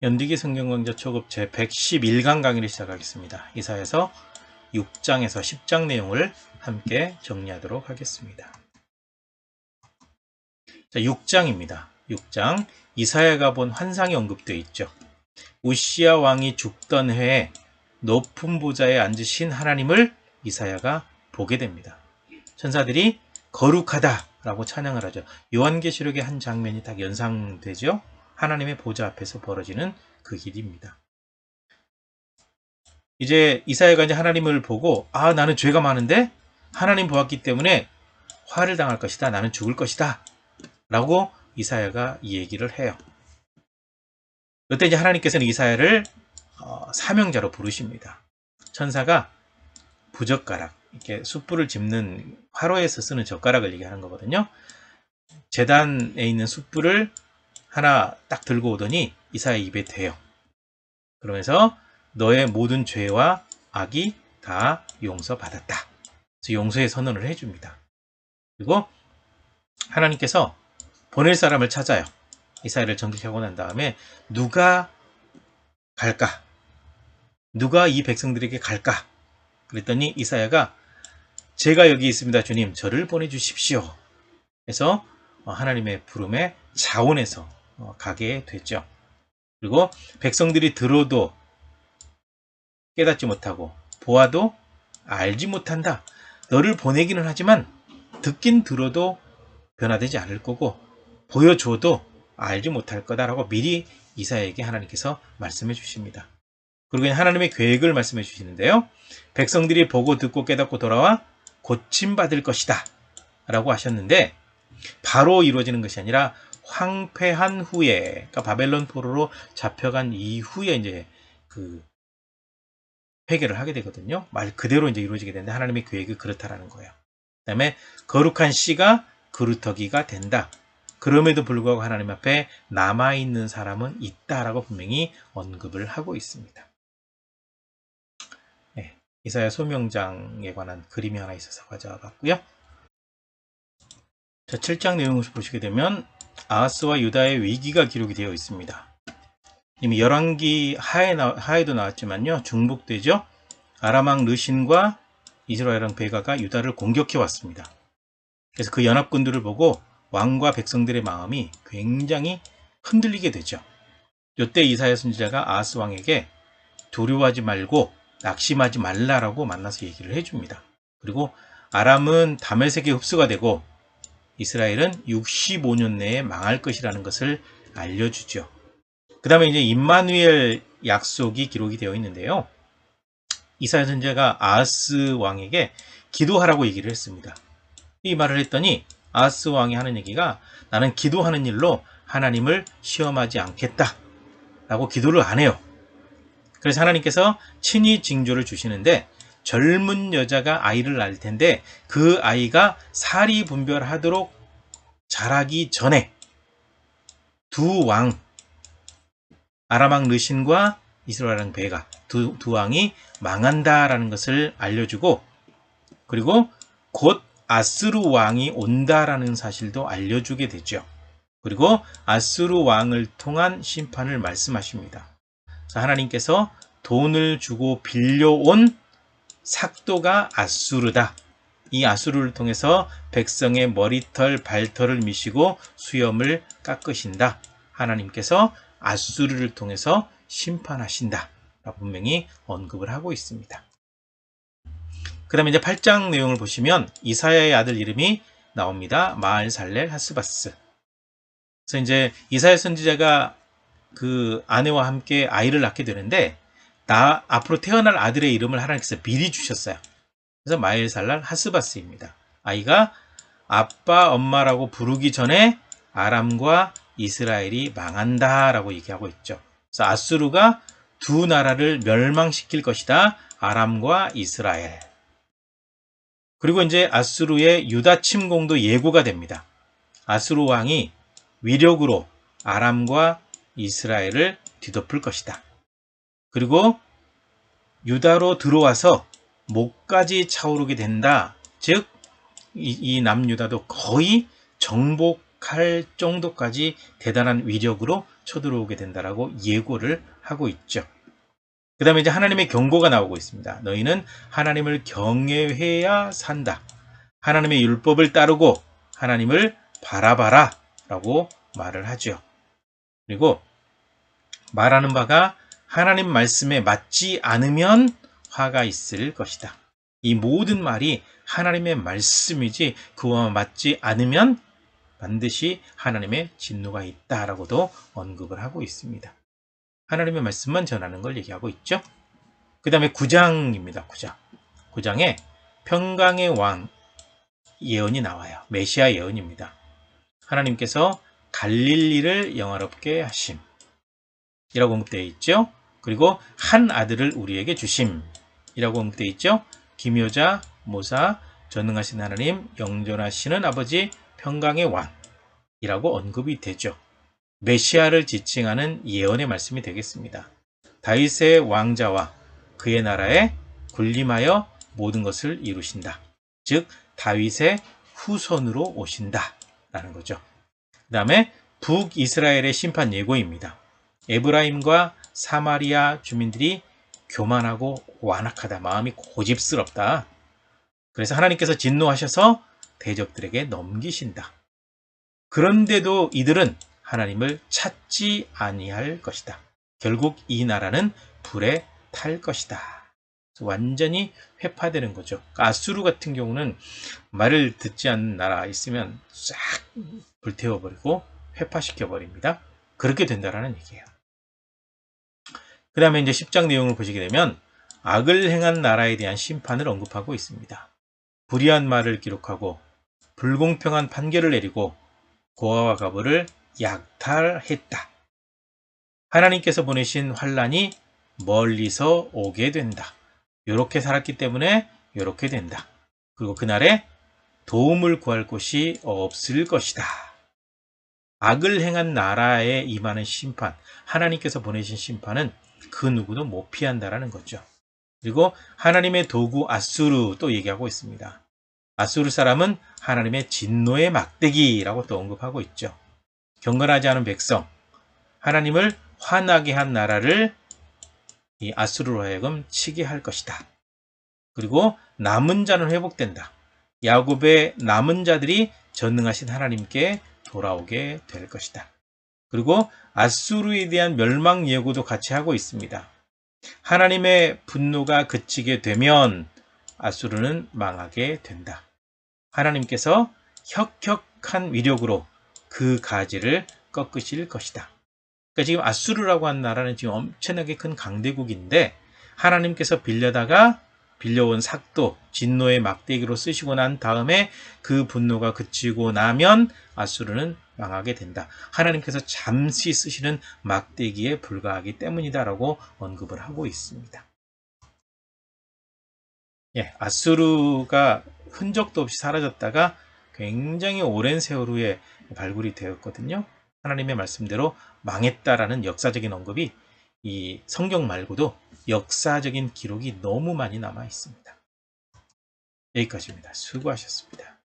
연디기 성경강좌 초급 제 111강 강의를 시작하겠습니다. 이사야서 6장에서 10장 내용을 함께 정리하도록 하겠습니다. 자, 6장입니다. 6장 이사야가 본 환상이 언급되어 있죠. 우시야 왕이 죽던 해에 높은 보좌에 앉으신 하나님을 이사야가 보게 됩니다. 천사들이 거룩하다 라고 찬양을 하죠. 요한계시록의 한 장면이 딱 연상되죠. 하나님의 보좌 앞에서 벌어지는 그 일입니다. 이제 이사야가 이제 하나님을 보고 나는 죄가 많은데 하나님 보았기 때문에 화를 당할 것이다. 나는 죽을 것이다. 라고 이사야가 이 얘기를 해요. 그때 이제 하나님께서는 이사야를 사명자로 부르십니다. 천사가 부젓가락, 이렇게 숯불을 짚는 화로에서 쓰는 젓가락을 얘기하는 거거든요. 제단에 있는 숯불을 하나 딱 들고 오더니 이사야 입에 대요. 그러면서 너의 모든 죄와 악이 다 용서받았다. 그래서 용서의 선언을 해줍니다. 그리고 하나님께서 보낼 사람을 찾아요. 이사야를 정직하고 난 다음에 누가 갈까? 누가 이 백성들에게 갈까? 그랬더니 이사야가 제가 여기 있습니다. 주님, 저를 보내주십시오. 그래서 하나님의 부름에 자원해서 가게 됐죠. 그리고 백성들이 들어도 깨닫지 못하고 보아도 알지 못한다. 너를 보내기는 하지만 듣긴 들어도 변화되지 않을 거고 보여줘도 알지 못할 거다라고 미리 이사야에게 하나님께서 말씀해 주십니다. 그리고 하나님의 계획을 말씀해 주시는데요. 백성들이 보고 듣고 깨닫고 돌아와 고침받을 것이다 라고 하셨는데 바로 이루어지는 것이 아니라 황폐한 후에, 그러니까 바벨론 포로로 잡혀간 이후에 이제 그 회개를 하게 되거든요. 말 그대로 이제 이루어지게 되는데 하나님의 계획이 그렇다라는 거예요. 그 다음에 거룩한 씨가 그루터기가 된다. 그럼에도 불구하고 하나님 앞에 남아있는 사람은 있다라고 분명히 언급을 하고 있습니다. 네, 이사야 소명장에 관한 그림이 하나 있어서 가져와 봤고요. 자, 7장 내용을 보시게 되면 아하스와 유다의 위기가 기록이 되어 있습니다. 이미 열왕기 하에도 나왔지만요. 중복되죠. 아람왕 르신과 이스라엘 왕 베가가 유다를 공격해 왔습니다. 그래서 그 연합군들을 보고 왕과 백성들의 마음이 굉장히 흔들리게 되죠. 이때 이사야 선지자가 아하스 왕에게 두려워하지 말고 낙심하지 말라라고 만나서 얘기를 해줍니다. 그리고 아람은 다메섹에 흡수가 되고 이스라엘은 65년 내에 망할 것이라는 것을 알려주죠. 그 다음에 이제 임마누엘 약속이 기록이 되어 있는데요. 이사야 선지자가 아하스 왕에게 기도하라고 얘기를 했습니다. 이 말을 했더니 아하스 왕이 하는 얘기가 나는 기도하는 일로 하나님을 시험하지 않겠다 라고 기도를 안 해요. 그래서 하나님께서 친히 징조를 주시는데 젊은 여자가 아이를 낳을 텐데 그 아이가 사리 분별하도록 자라기 전에 두 왕, 아람왕 르신과 이스라엘 왕 베가 두 왕이 망한다라는 것을 알려주고 그리고 곧 아스루 왕이 온다라는 사실도 알려주게 되죠. 그리고 아스루 왕을 통한 심판을 말씀하십니다. 하나님께서 돈을 주고 빌려온 삭도가 아수르다. 이 아수르를 통해서 백성의 머리털, 발털을 미시고 수염을 깎으신다. 하나님께서 아수르를 통해서 심판하신다. 라고 분명히 언급을 하고 있습니다. 그 다음에 이제 8장 내용을 보시면 이사야의 아들 이름이 나옵니다. 마알살렐 하스바스. 그래서 이제 이사야 선지자가 그 아내와 함께 아이를 낳게 되는데 앞으로 태어날 아들의 이름을 하나님께서 미리 주셨어요. 그래서 마엘살랄 하스바스입니다. 아이가 아빠 엄마라고 부르기 전에 아람과 이스라엘이 망한다라고 얘기하고 있죠. 그래서 아수르가 두 나라를 멸망시킬 것이다. 아람과 이스라엘. 그리고 이제 아수르의 유다 침공도 예고가 됩니다. 아수르 왕이 위력으로 아람과 이스라엘을 뒤덮을 것이다. 그리고 유다로 들어와서 목까지 차오르게 된다. 즉 이 남유다도 거의 정복할 정도까지 대단한 위력으로 쳐들어오게 된다라고 예고를 하고 있죠. 그 다음에 이제 하나님의 경고가 나오고 있습니다. 너희는 하나님을 경외해야 산다. 하나님의 율법을 따르고 하나님을 바라봐라 라고 말을 하죠. 그리고 말하는 바가 하나님 말씀에 맞지 않으면 화가 있을 것이다. 이 모든 말이 하나님의 말씀이지 그와 맞지 않으면 반드시 하나님의 진노가 있다라고도 언급을 하고 있습니다. 하나님의 말씀만 전하는 걸 얘기하고 있죠. 그 다음에 9장입니다. 9장. 9장에 평강의 왕 예언이 나와요. 메시아 예언입니다. 하나님께서 갈릴리를 영화롭게 하심 이라고 언급되어 있죠. 그리고 한 아들을 우리에게 주심 이라고 언급되어 있죠. 기묘자, 모사, 전능하신 하나님, 영존하시는 아버지, 평강의 왕이라고 언급이 되죠. 메시아를 지칭하는 예언의 말씀이 되겠습니다. 다윗의 왕자와 그의 나라에 군림하여 모든 것을 이루신다. 즉 다윗의 후손으로 오신다 라는 거죠. 그 다음에 북이스라엘의 심판 예고입니다. 에브라임과 사마리아 주민들이 교만하고 완악하다. 마음이 고집스럽다. 그래서 하나님께서 진노하셔서 대적들에게 넘기신다. 그런데도 이들은 하나님을 찾지 아니할 것이다. 결국 이 나라는 불에 탈 것이다. 완전히 회파되는 거죠. 아수르 같은 경우는 말을 듣지 않는 나라 있으면 싹 불태워버리고 회파시켜버립니다. 그렇게 된다라는 얘기예요. 그 다음에 이제 10장 내용을 보시게 되면 악을 행한 나라에 대한 심판을 언급하고 있습니다. 불의한 말을 기록하고 불공평한 판결을 내리고 고아와 과부를 약탈했다. 하나님께서 보내신 환란이 멀리서 오게 된다. 이렇게 살았기 때문에 이렇게 된다. 그리고 그날에 도움을 구할 곳이 없을 것이다. 악을 행한 나라에 임하는 심판, 하나님께서 보내신 심판은 그 누구도 못 피한다라는 거죠. 그리고 하나님의 도구 아수르 또 얘기하고 있습니다. 아수르 사람은 하나님의 진노의 막대기라고 또 언급하고 있죠. 경건하지 않은 백성, 하나님을 화나게 한 나라를 이 아수르로 하여금 치게 할 것이다. 그리고 남은 자는 회복된다. 야곱의 남은 자들이 전능하신 하나님께 돌아오게 될 것이다. 그리고 아수르에 대한 멸망 예고도 같이 하고 있습니다. 하나님의 분노가 그치게 되면 아수르는 망하게 된다. 하나님께서 혁혁한 위력으로 그 가지를 꺾으실 것이다. 그러니까 지금 아수르라고 한 나라는 지금 엄청나게 큰 강대국인데 하나님께서 빌려온 삭도, 진노의 막대기로 쓰시고 난 다음에 그 분노가 그치고 나면 아수르는 망하게 된다. 하나님께서 잠시 쓰시는 막대기에 불과하기 때문이다라고 언급을 하고 있습니다. 아수르가 흔적도 없이 사라졌다가 굉장히 오랜 세월 후에 발굴이 되었거든요. 하나님의 말씀대로 망했다라는 역사적인 언급이 이 성경 말고도 역사적인 기록이 너무 많이 남아 있습니다. 여기까지입니다. 수고하셨습니다.